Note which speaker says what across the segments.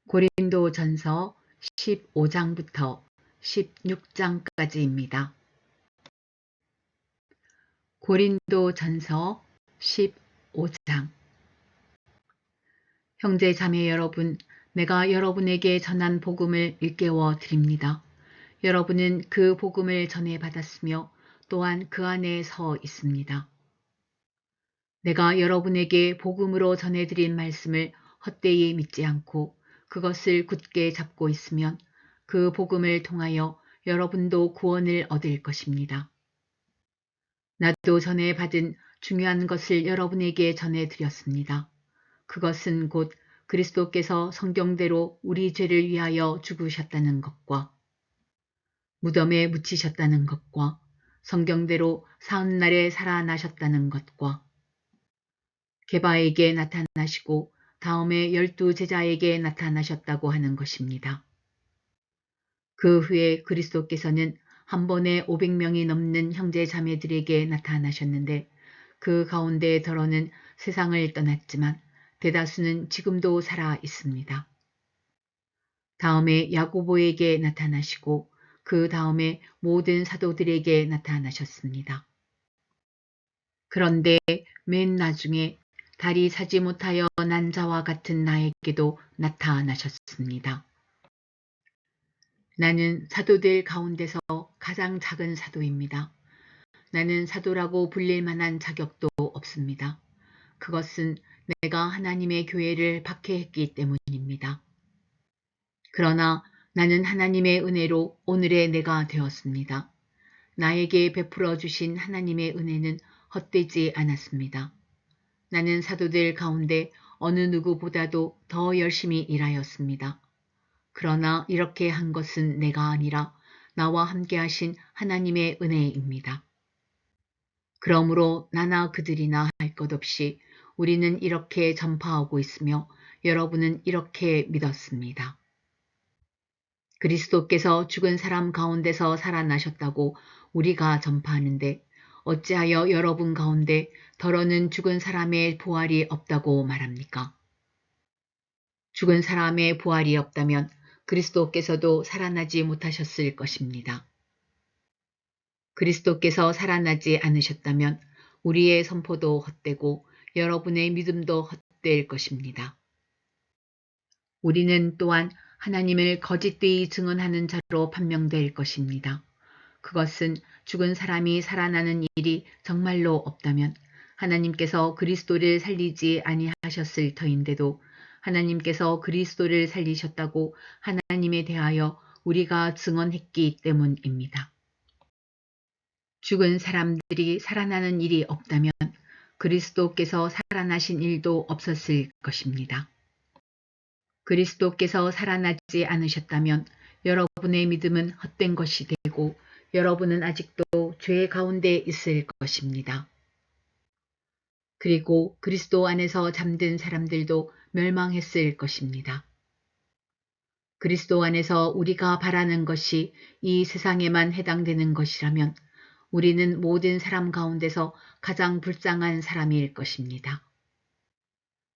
Speaker 1: 고린도전서 15장부터 16장까지입니다. 고린도전서 15장. 형제 자매 여러분, 내가 여러분에게 전한 복음을 일깨워 드립니다. 여러분은 그 복음을 전해 받았으며 또한 그 안에 서 있습니다. 내가 여러분에게 복음으로 전해드린 말씀을 헛되이 믿지 않고 그것을 굳게 잡고 있으면 그 복음을 통하여 여러분도 구원을 얻을 것입니다. 나도 전에 받은 중요한 것을 여러분에게 전해드렸습니다. 그것은 곧 그리스도께서 성경대로 우리 죄를 위하여 죽으셨다는 것과 무덤에 묻히셨다는 것과 성경대로 사흘날에 살아나셨다는 것과 게바에게 나타나시고 다음에 12 제자에게 나타나셨다고 하는 것입니다. 그 후에 그리스도께서는 한 번에 500명이 넘는 형제 자매들에게 나타나셨는데 그 가운데 더러는 세상을 떠났지만 대다수는 지금도 살아 있습니다. 다음에 야고보에게 나타나시고 그 다음에 모든 사도들에게 나타나셨습니다. 그런데 맨 나중에 달이 사지 못하여 난 자와 같은 나에게도 나타나셨습니다. 나는 사도들 가운데서 가장 작은 사도입니다. 나는 사도라고 불릴 만한 자격도 없습니다. 그것은 내가 하나님의 교회를 박해했기 때문입니다. 그러나 나는 하나님의 은혜로 오늘의 내가 되었습니다. 나에게 베풀어 주신 하나님의 은혜는 헛되지 않았습니다. 나는 사도들 가운데 어느 누구보다도 더 열심히 일하였습니다. 그러나 이렇게 한 것은 내가 아니라 나와 함께 하신 하나님의 은혜입니다. 그러므로 나나 그들이나 할 것 없이 우리는 이렇게 전파하고 있으며 여러분은 이렇게 믿었습니다. 그리스도께서 죽은 사람 가운데서 살아나셨다고 우리가 전파하는데 어찌하여 여러분 가운데 더러는 죽은 사람의 부활이 없다고 말합니까? 죽은 사람의 부활이 없다면 그리스도께서도 살아나지 못하셨을 것입니다. 그리스도께서 살아나지 않으셨다면 우리의 선포도 헛되고 여러분의 믿음도 헛될 것입니다. 우리는 또한 하나님을 거짓되이 증언하는 자로 판명될 것입니다. 그것은 죽은 사람이 살아나는 일이 정말로 없다면 하나님께서 그리스도를 살리지 아니하셨을 터인데도 하나님께서 그리스도를 살리셨다고 하나님에 대하여 우리가 증언했기 때문입니다. 죽은 사람들이 살아나는 일이 없다면 그리스도께서 살아나신 일도 없었을 것입니다. 그리스도께서 살아나지 않으셨다면 여러분의 믿음은 헛된 것이 되고 여러분은 아직도 죄 가운데 있을 것입니다. 그리고 그리스도 안에서 잠든 사람들도 멸망했을 것입니다. 그리스도 안에서 우리가 바라는 것이 이 세상에만 해당되는 것이라면 우리는 모든 사람 가운데서 가장 불쌍한 사람일 것입니다.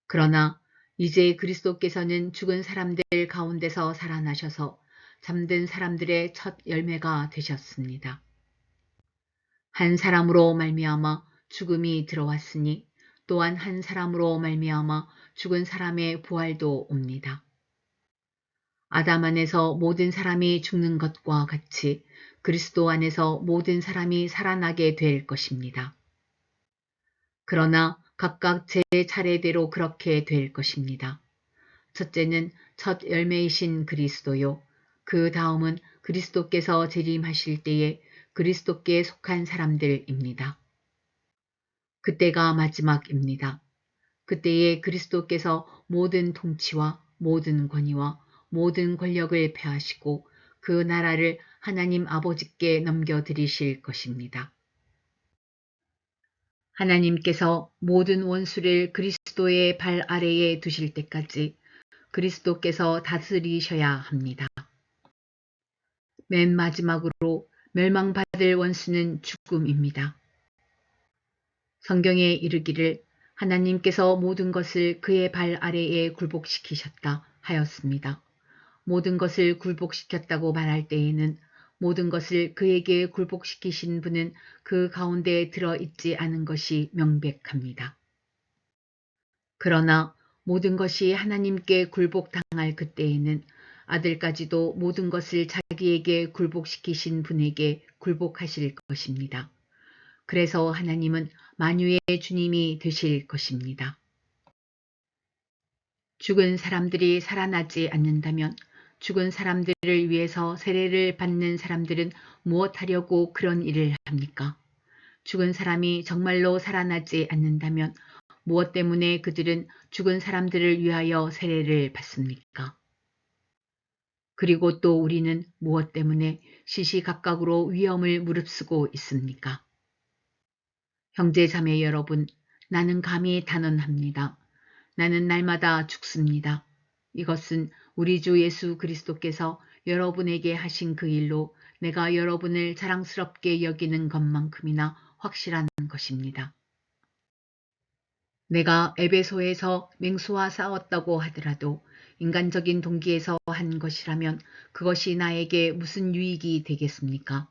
Speaker 1: 그러나 이제 그리스도께서는 죽은 사람들 가운데서 살아나셔서 잠든 사람들의 첫 열매가 되셨습니다. 한 사람으로 말미암아 죽음이 들어왔으니 또한 한 사람으로 말미암아 죽은 사람의 부활도 옵니다. 아담 안에서 모든 사람이 죽는 것과 같이 그리스도 안에서 모든 사람이 살아나게 될 것입니다. 그러나 각각 제 차례대로 그렇게 될 것입니다. 첫째는 첫 열매이신 그리스도요. 그 다음은 그리스도께서 재림하실 때에 그리스도께 속한 사람들입니다. 그때가 마지막입니다. 그때에 그리스도께서 모든 통치와 모든 권위와 모든 권력을 폐하시고 그 나라를 하나님 아버지께 넘겨드리실 것입니다. 하나님께서 모든 원수를 그리스도의 발 아래에 두실 때까지 그리스도께서 다스리셔야 합니다. 맨 마지막으로 멸망받을 원수는 죽음입니다. 성경에 이르기를 하나님께서 모든 것을 그의 발 아래에 굴복시키셨다 하였습니다. 모든 것을 굴복시켰다고 말할 때에는 모든 것을 그에게 굴복시키신 분은 그 가운데 들어있지 않은 것이 명백합니다. 그러나 모든 것이 하나님께 굴복당할 그때에는 아들까지도 모든 것을 자기에게 굴복시키신 분에게 굴복하실 것입니다. 그래서 하나님은 만유의 주님이 되실 것입니다. 죽은 사람들이 살아나지 않는다면 죽은 사람들을 위해서 세례를 받는 사람들은 무엇하려고 그런 일을 합니까? 죽은 사람이 정말로 살아나지 않는다면 무엇 때문에 그들은 죽은 사람들을 위하여 세례를 받습니까? 그리고 또 우리는 무엇 때문에 시시각각으로 위험을 무릅쓰고 있습니까? 형제 자매 여러분, 나는 감히 단언합니다. 나는 날마다 죽습니다. 이것은 우리 주 예수 그리스도께서 여러분에게 하신 그 일로 내가 여러분을 자랑스럽게 여기는 것만큼이나 확실한 것입니다. 내가 에베소에서 맹수와 싸웠다고 하더라도 인간적인 동기에서 한 것이라면 그것이 나에게 무슨 유익이 되겠습니까?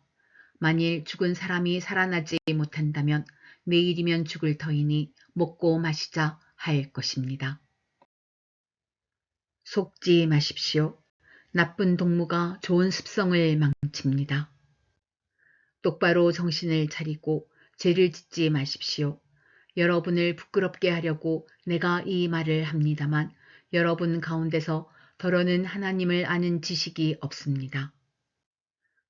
Speaker 1: 만일 죽은 사람이 살아나지 못한다면 내일이면 죽을 터이니 먹고 마시자 할 것입니다. 속지 마십시오. 나쁜 동무가 좋은 습성을 망칩니다. 똑바로 정신을 차리고 죄를 짓지 마십시오. 여러분을 부끄럽게 하려고 내가 이 말을 합니다만 여러분 가운데서 더러는 하나님을 아는 지식이 없습니다.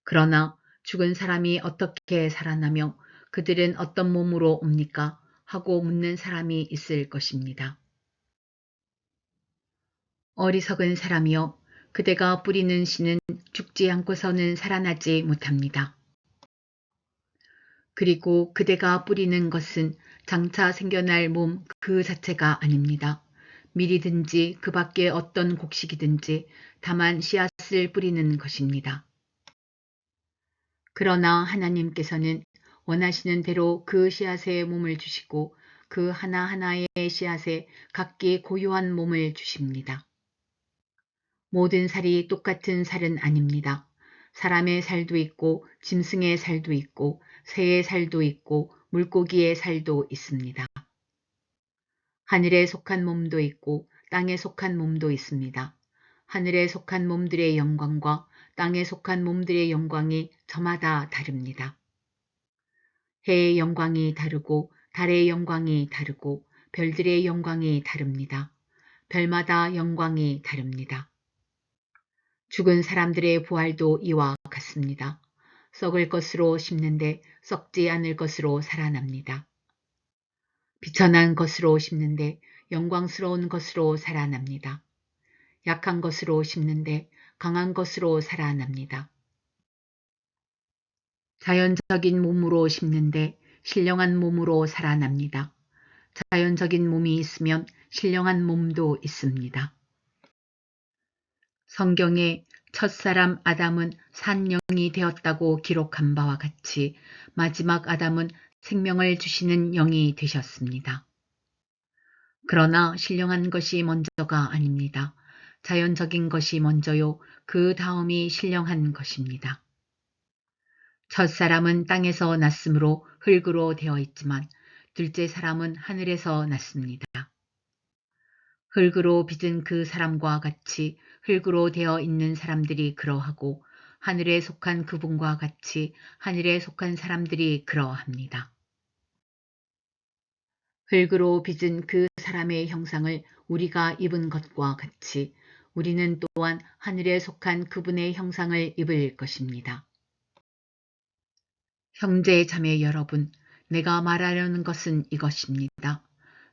Speaker 1: 그러나 죽은 사람이 어떻게 살아나며 그들은 어떤 몸으로 옵니까? 하고 묻는 사람이 있을 것입니다. 어리석은 사람이여, 그대가 뿌리는 씨는 죽지 않고서는 살아나지 못합니다. 그리고 그대가 뿌리는 것은 장차 생겨날 몸 그 자체가 아닙니다. 밀이든지 그 밖에 어떤 곡식이든지 다만 씨앗을 뿌리는 것입니다. 그러나 하나님께서는 원하시는 대로 그 씨앗에 몸을 주시고 그 하나하나의 씨앗에 각기 고유한 몸을 주십니다. 모든 살이 똑같은 살은 아닙니다. 사람의 살도 있고 짐승의 살도 있고 새의 살도 있고 물고기의 살도 있습니다. 하늘에 속한 몸도 있고 땅에 속한 몸도 있습니다. 하늘에 속한 몸들의 영광과 땅에 속한 몸들의 영광이 저마다 다릅니다. 해의 영광이 다르고 달의 영광이 다르고 별들의 영광이 다릅니다. 별마다 영광이 다릅니다. 죽은 사람들의 부활도 이와 같습니다. 썩을 것으로 심는데 썩지 않을 것으로 살아납니다. 비천한 것으로 심는데 영광스러운 것으로 살아납니다. 약한 것으로 심는데 강한 것으로 살아납니다. 자연적인 몸으로 심는데 신령한 몸으로 살아납니다. 자연적인 몸이 있으면 신령한 몸도 있습니다. 성경에 첫사람 아담은 산영이 되었다고 기록한 바와 같이 마지막 아담은 생명을 주시는 영이 되셨습니다. 그러나 신령한 것이 먼저가 아닙니다. 자연적인 것이 먼저요, 그 다음이 신령한 것입니다. 첫사람은 땅에서 났으므로 흙으로 되어 있지만 둘째 사람은 하늘에서 났습니다. 흙으로 빚은 그 사람과 같이 흙으로 되어 있는 사람들이 그러하고 하늘에 속한 그분과 같이 하늘에 속한 사람들이 그러합니다. 흙으로 빚은 그 사람의 형상을 우리가 입은 것과 같이 우리는 또한 하늘에 속한 그분의 형상을 입을 것입니다. 형제 자매 여러분, 내가 말하려는 것은 이것입니다.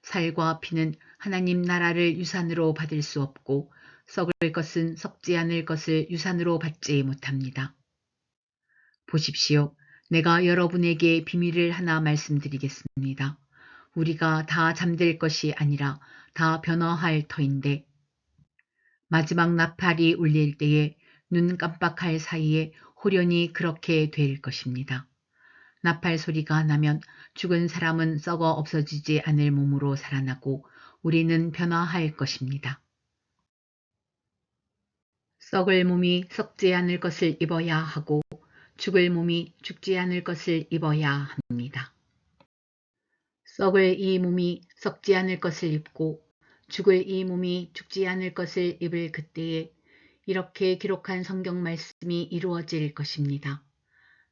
Speaker 1: 살과 피는 하나님 나라를 유산으로 받을 수 없고 썩을 것은 썩지 않을 것을 유산으로 받지 못합니다. 보십시오. 내가 여러분에게 비밀을 하나 말씀드리겠습니다. 우리가 다 잠들 것이 아니라 다 변화할 터인데 마지막 나팔이 울릴 때에 눈 깜빡할 사이에 호련히 그렇게 될 것입니다. 나팔 소리가 나면 죽은 사람은 썩어 없어지지 않을 몸으로 살아나고 우리는 변화할 것입니다. 썩을 몸이 썩지 않을 것을 입어야 하고 죽을 몸이 죽지 않을 것을 입어야 합니다. 썩을 이 몸이 썩지 않을 것을 입고 죽을 이 몸이 죽지 않을 것을 입을 그때에 이렇게 기록한 성경 말씀이 이루어질 것입니다.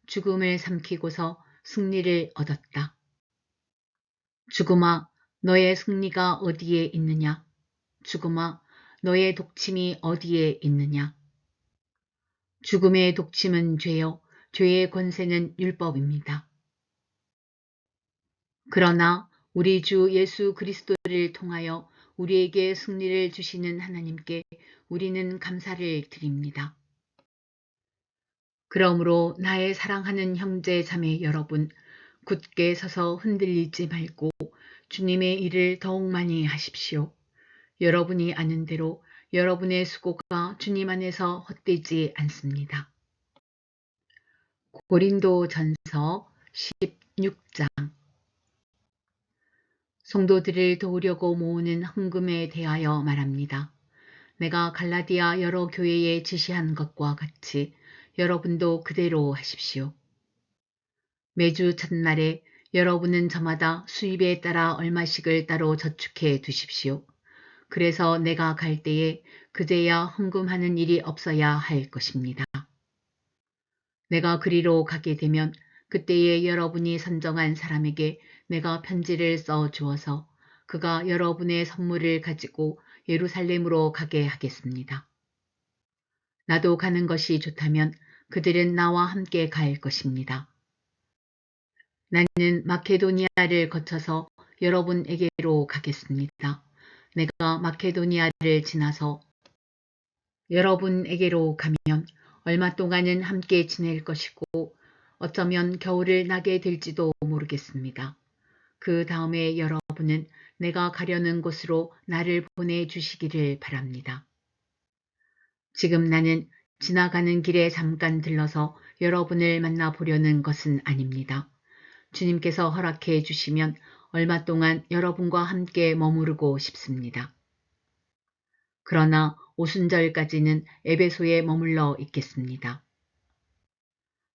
Speaker 1: 죽음을 삼키고서 승리를 얻었다. 죽음아, 너의 승리가 어디에 있느냐? 죽음아, 너의 독침이 어디에 있느냐? 죽음의 독침은 죄요, 죄의 권세는 율법입니다. 그러나 우리 주 예수 그리스도를 통하여 우리에게 승리를 주시는 하나님께 우리는 감사를 드립니다. 그러므로 나의 사랑하는 형제 자매 여러분, 굳게 서서 흔들리지 말고 주님의 일을 더욱 많이 하십시오. 여러분이 아는 대로 여러분의 수고가 주님 안에서 헛되지 않습니다. 고린도전서 16장. 성도들을 도우려고 모으는 헌금에 대하여 말합니다. 내가 갈라디아 여러 교회에 지시한 것과 같이 여러분도 그대로 하십시오. 매주 첫날에 여러분은 저마다 수입에 따라 얼마씩을 따로 저축해 두십시오. 그래서 내가 갈 때에 그제야 헌금하는 일이 없어야 할 것입니다. 내가 그리로 가게 되면 그때에 여러분이 선정한 사람에게 내가 편지를 써 주어서 그가 여러분의 선물을 가지고 예루살렘으로 가게 하겠습니다. 나도 가는 것이 좋다면 그들은 나와 함께 갈 것입니다. 나는 마케도니아를 거쳐서 여러분에게로 가겠습니다. 내가 마케도니아를 지나서 여러분에게로 가면 얼마 동안은 함께 지낼 것이고 어쩌면 겨울을 나게 될지도 모르겠습니다. 그 다음에 여러분은 내가 가려는 곳으로 나를 보내주시기를 바랍니다. 지금 나는 지나가는 길에 잠깐 들러서 여러분을 만나보려는 것은 아닙니다. 주님께서 허락해 주시면 얼마 동안 여러분과 함께 머무르고 싶습니다. 그러나 오순절까지는 에베소에 머물러 있겠습니다.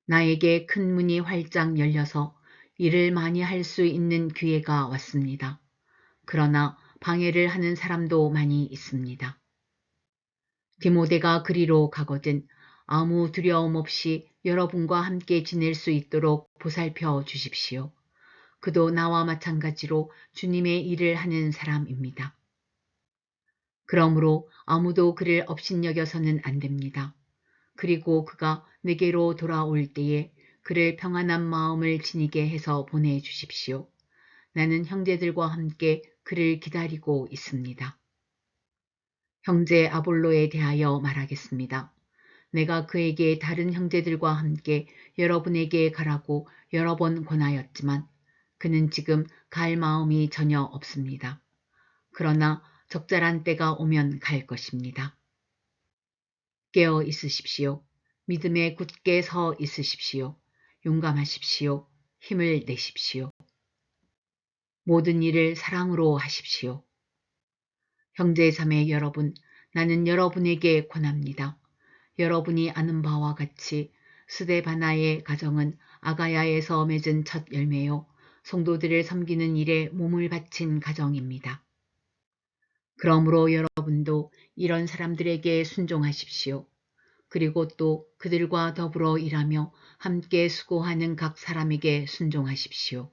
Speaker 1: 나에게 큰 문이 활짝 열려서 일을 많이 할 수 있는 기회가 왔습니다. 그러나 방해를 하는 사람도 많이 있습니다. 디모데가 그리로 가거든 아무 두려움 없이 여러분과 함께 지낼 수 있도록 보살펴 주십시오. 그도 나와 마찬가지로 주님의 일을 하는 사람입니다. 그러므로 아무도 그를 업신여겨서는 안 됩니다. 그리고 그가 내게로 돌아올 때에 그를 평안한 마음을 지니게 해서 보내주십시오. 나는 형제들과 함께 그를 기다리고 있습니다. 형제 아볼로에 대하여 말하겠습니다. 내가 그에게 다른 형제들과 함께 여러분에게 가라고 여러 번 권하였지만 그는 지금 갈 마음이 전혀 없습니다. 그러나 적절한 때가 오면 갈 것입니다. 깨어 있으십시오. 믿음에 굳게 서 있으십시오. 용감하십시오. 힘을 내십시오. 모든 일을 사랑으로 하십시오. 형제자매 여러분, 나는 여러분에게 권합니다. 여러분이 아는 바와 같이 스데바나의 가정은 아가야에서 맺은 첫 열매요. 성도들을 섬기는 일에 몸을 바친 가정입니다. 그러므로 여러분도 이런 사람들에게 순종하십시오. 그리고 또 그들과 더불어 일하며 함께 수고하는 각 사람에게 순종하십시오.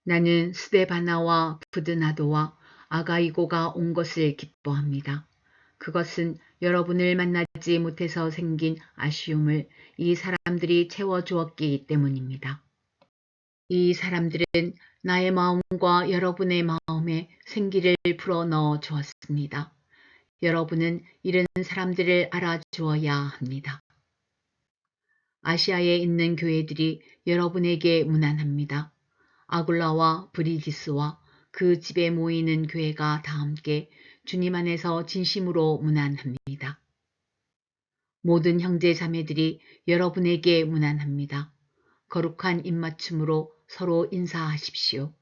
Speaker 1: 나는 스데바나와 부드나도와 아가이고가 온 것을 기뻐합니다. 그것은 여러분을 만나지 못해서 생긴 아쉬움을 이 사람들이 채워주었기 때문입니다. 이 사람들은 나의 마음과 여러분의 마음에 생기를 불어넣어 주었습니다. 여러분은 이런 사람들을 알아주어야 합니다. 아시아에 있는 교회들이 여러분에게 문안합니다. 아굴라와 브리디스와 그 집에 모이는 교회가 다 함께 주님 안에서 진심으로 문안합니다. 모든 형제 자매들이 여러분에게 문안합니다. 거룩한 입맞춤으로 서로 인사하십시오.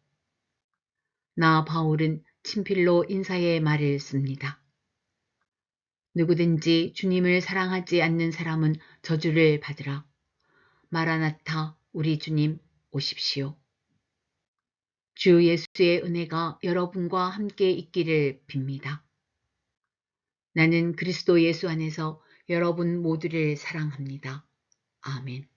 Speaker 1: 나 바울은 친필로 인사의 말을 씁니다. 누구든지 주님을 사랑하지 않는 사람은 저주를 받으라. 마라나타 우리 주님 오십시오. 주 예수의 은혜가 여러분과 함께 있기를 빕니다. 나는 그리스도 예수 안에서 여러분 모두를 사랑합니다. 아멘.